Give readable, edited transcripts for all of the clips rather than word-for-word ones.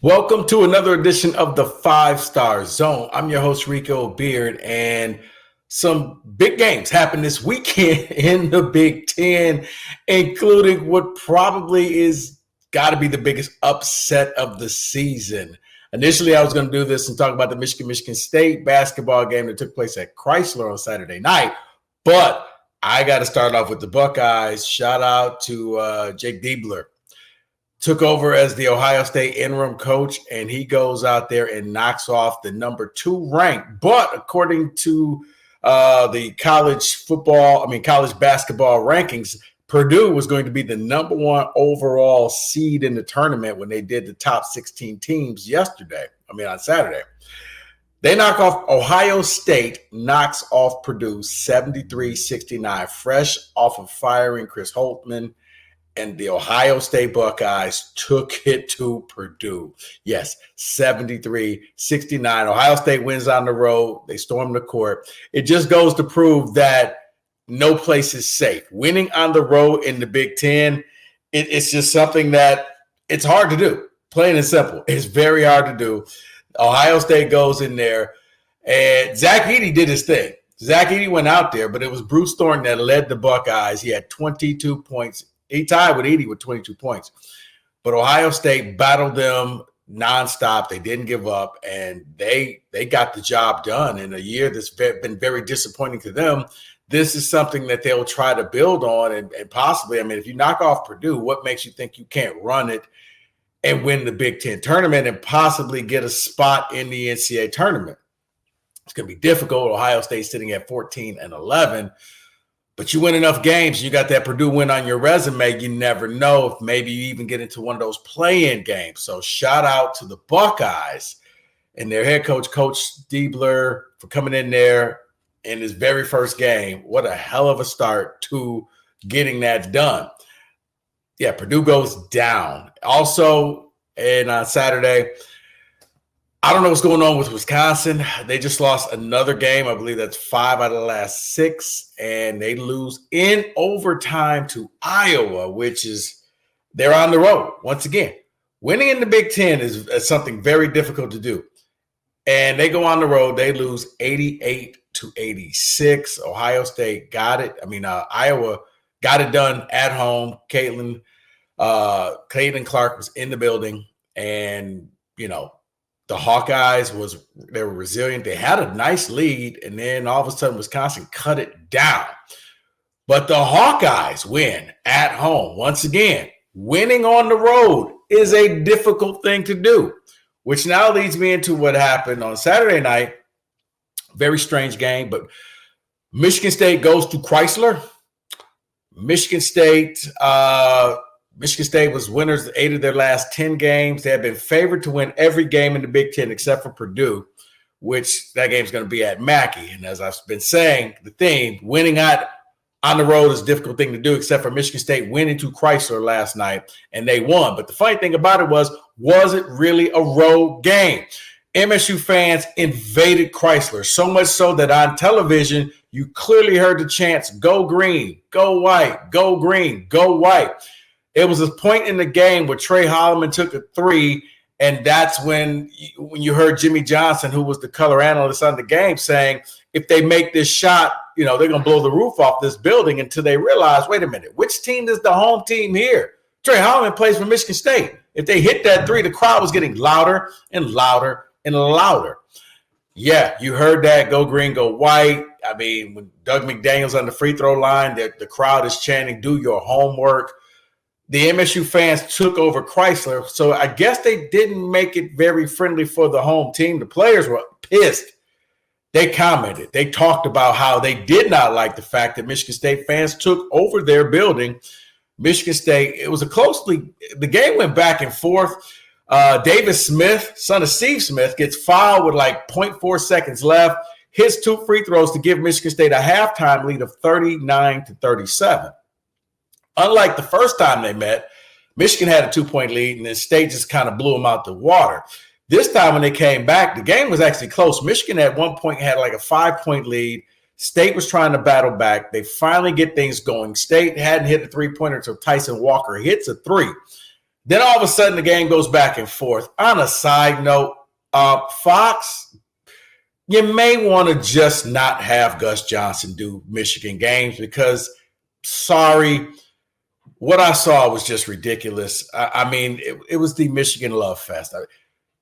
Welcome to another edition of the Five Star Zone. I'm your host, Rico Beard, and some big games happened this weekend in the Big Ten, including what probably is got to be the biggest upset of the season. Initially, I was going to do this and talk about the Michigan State basketball game that took place at Crisler on Saturday night, but I got to start off with the Buckeyes. Shout out to Jake Diebler. Took over as the Ohio State interim coach, and he goes out there and knocks off the number 2 ranked. But according to the college basketball rankings, Purdue was going to be the number 1 overall seed in the tournament when they did the top 16 teams on Saturday. They knock off Ohio State, knocks off Purdue 73-69, fresh off of firing Chris Holtmann. And the Ohio State Buckeyes took it to Purdue. Yes, 73-69. Ohio State wins on the road. They storm the court. It just goes to prove that no place is safe. Winning on the road in the Big Ten, it's just something that it's hard to do. Plain and simple. It's very hard to do. Ohio State goes in there, and Zach Edey did his thing. Zach Edey went out there, but it was Bruce Thornton that led the Buckeyes. He had 22 points. He tied with Edey with 22 points. But Ohio State battled them nonstop. They didn't give up, and they got the job done in a year that's been very disappointing to them. This is something that they'll try to build on and possibly, if you knock off Purdue, what makes you think you can't run it and win the Big Ten tournament and possibly get a spot in the NCAA tournament? It's going to be difficult. Ohio State sitting at 14-11. But you win enough games, you got that Purdue win on your resume, you never know if maybe you even get into one of those play-in games. So shout out to the Buckeyes and their head coach, Coach Diebler, for coming in there in his very first game. What a hell of a start to getting that done. Yeah, Purdue goes down. Also, and on Saturday, I don't know what's going on with Wisconsin. They just lost another game. I believe that's 5 out of the last 6, and they lose in overtime to Iowa, which is they're on the road once again. Winning in the Big Ten is something very difficult to do, and they go on the road. They lose 88-86. Ohio State got it. Iowa got it done at home. Caitlin Clark was in the building, and the Hawkeyes they were resilient. They had a nice lead, and then all of a sudden Wisconsin cut it down. But the Hawkeyes win at home. Once again, winning on the road is a difficult thing to do, which now leads me into what happened on Saturday night. Very strange game, but Michigan State goes to Crisler. Michigan State was winners 8 of their last 10 games. They have been favored to win every game in the Big Ten except for Purdue, which that game's going to be at Mackey. And as I've been saying, the theme, winning on the road is a difficult thing to do, except for Michigan State winning to Crisler last night, and they won. But the funny thing about it was it really a road game? MSU fans invaded Crisler, so much so that on television, you clearly heard the chants, "Go green, go white, go green, go white." It was a point in the game where Trey Holloman took a 3, and that's when you heard Jimmy Johnson, who was the color analyst on the game, saying, if they make this shot, they're going to blow the roof off this building, until they realize, wait a minute, which team is the home team here? Trey Holloman plays for Michigan State. If they hit that 3, the crowd was getting louder and louder and louder. Yeah, you heard that, go green, go white. When Doug McDaniel's on the free throw line, the crowd is chanting, do your homework. The MSU fans took over Crisler, so I guess they didn't make it very friendly for the home team. The players were pissed. They commented. They talked about how they did not like the fact that Michigan State fans took over their building. Michigan State, the game went back and forth. Davis Smith, son of Steve Smith, gets fouled with like 0.4 seconds left, hits 2 free throws to give Michigan State a halftime lead of 39-37. Unlike the first time they met, Michigan had a 2-point lead, and then State just kind of blew them out the water. This time when they came back, the game was actually close. Michigan at one point had like a 5-point lead. State was trying to battle back. They finally get things going. State hadn't hit a 3-pointer until Tyson Walker hits a 3. Then all of a sudden the game goes back and forth. On a side note, Fox, you may want to just not have Gus Johnson do Michigan games because, sorry, what I saw was just ridiculous. I mean, it was the Michigan Love Fest.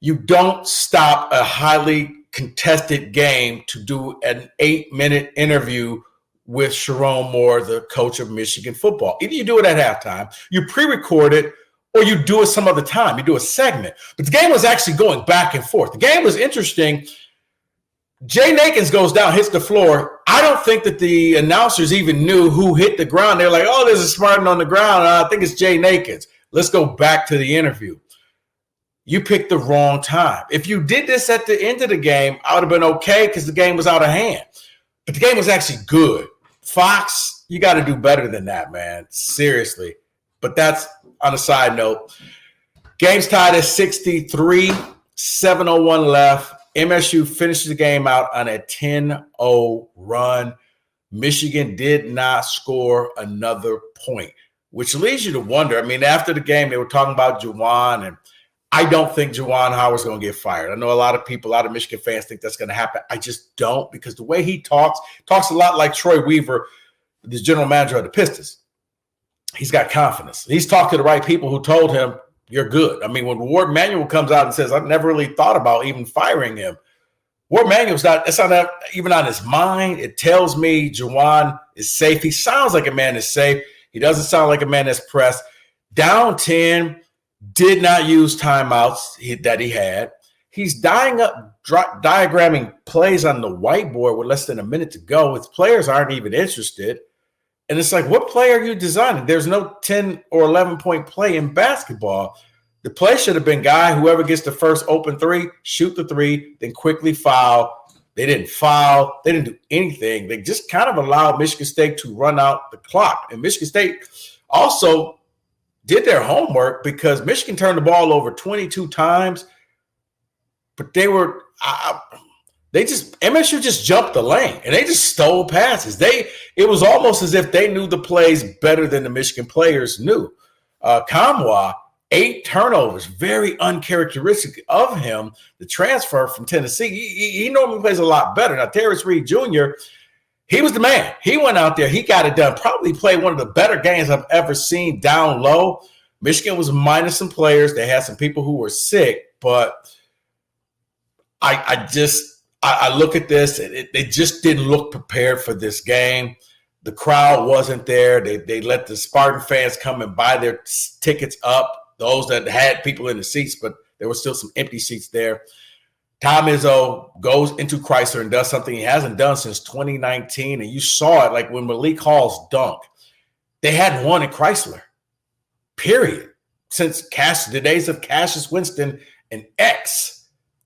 You don't stop a highly contested game to do an 8-minute interview with Sharon Moore, the coach of Michigan football. Either you do it at halftime, you pre-record it, or you do it some other time. You do a segment. But the game was actually going back and forth. The game was interesting. Jay Nakins goes down, hits the floor. I don't think that the announcers even knew who hit the ground. They're like, oh, there's a Spartan on the ground. I think it's Jay Nakins. Let's go back to the interview. You picked the wrong time. If you did this at the end of the game, I would have been okay because the game was out of hand. But the game was actually good. Fox, you got to do better than that, man. Seriously. But that's on a side note. Game's tied at 63, 7:01 left. MSU finishes the game out on a 10-0 run. Michigan did not score another point, which leads you to wonder. I mean, after the game, they were talking about Juwan, and I don't think Juwan Howard's going to get fired. I know a lot of people, a lot of Michigan fans think that's going to happen. I just don't, because the way he talks a lot like Troy Weaver, the general manager of the Pistons. He's got confidence. He's talked to the right people who told him, you're good. I mean, when Ward Manuel comes out and says, I've never really thought about even firing him, Ward Manuel's it's not even on his mind. It tells me Juwan is safe. He sounds like a man that's safe. He doesn't sound like a man that's pressed. Down 10, did not use timeouts that he had. He's diagramming plays on the whiteboard with less than a minute to go. His players aren't even interested. And it's like, what play are you designing? There's no 10 or 11-point play in basketball. The play should have been, whoever gets the first open three, shoot the three, then quickly foul. They didn't foul. They didn't do anything. They just kind of allowed Michigan State to run out the clock. And Michigan State also did their homework because Michigan turned the ball over 22 times, but MSU just jumped the lane and they just stole passes. It was almost as if they knew the plays better than the Michigan players knew. Kamwa, 8 turnovers, very uncharacteristic of him. The transfer from Tennessee, he normally plays a lot better. Now, Terrence Reed Jr., he was the man. He went out there. He got it done. Probably played one of the better games I've ever seen down low. Michigan was minus some players. They had some people who were sick, but I look at this. They just didn't look prepared for this game. The crowd wasn't there. They let the Spartan fans come and buy their tickets up, those that had people in the seats, but there were still some empty seats there. Tom Izzo goes into Crisler and does something he hasn't done since 2019, and you saw it like when Malik Hall's dunk. They hadn't won at Crisler, period, since the days of Cassius Winston and X.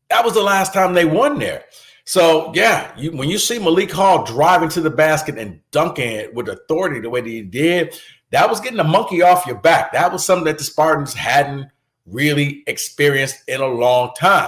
That was the last time they won there. So, yeah, when you see Malik Hall driving to the basket and dunking it with authority the way that he did, that was getting a monkey off your back. That was something that the Spartans hadn't really experienced in a long time.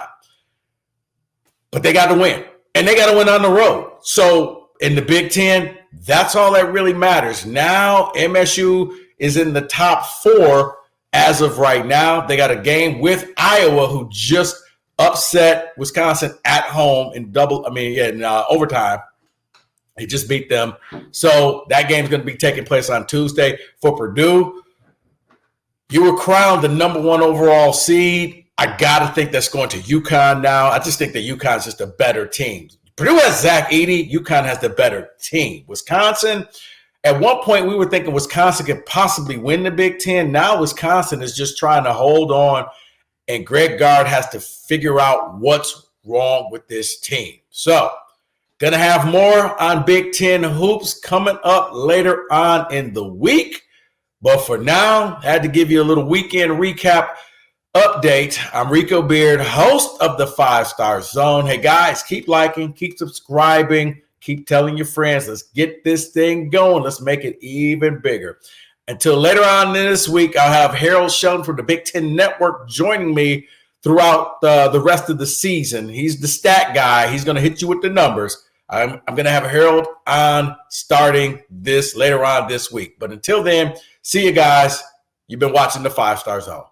But they got to win, and they got to win on the road. So in the Big Ten, that's all that really matters. Now MSU is in the top 4 as of right now. They got a game with Iowa, who just upset Wisconsin at home in overtime. They just beat them. So that game's going to be taking place on Tuesday. For Purdue, you were crowned the number 1 overall seed. I got to think that's going to UConn now. I just think that UConn's just a better team. Purdue has Zach Edey. UConn has the better team. Wisconsin, at one point we were thinking Wisconsin could possibly win the Big Ten. Now Wisconsin is just trying to hold on, and Greg Gard has to figure out what's wrong with this team. So, going to have more on Big Ten hoops coming up later on in the week. But for now, I had to give you a little weekend recap update. I'm Rico Beard, host of the 5-Star Zone. Hey, guys, keep liking, keep subscribing, keep telling your friends. Let's get this thing going. Let's make it even bigger. Until later on this week, I'll have Harold Sheldon from the Big Ten Network joining me throughout the rest of the season. He's the stat guy. He's going to hit you with the numbers. I'm going to have Harold on starting this later on this week. But until then, see you guys. You've been watching the 5-Star Zone.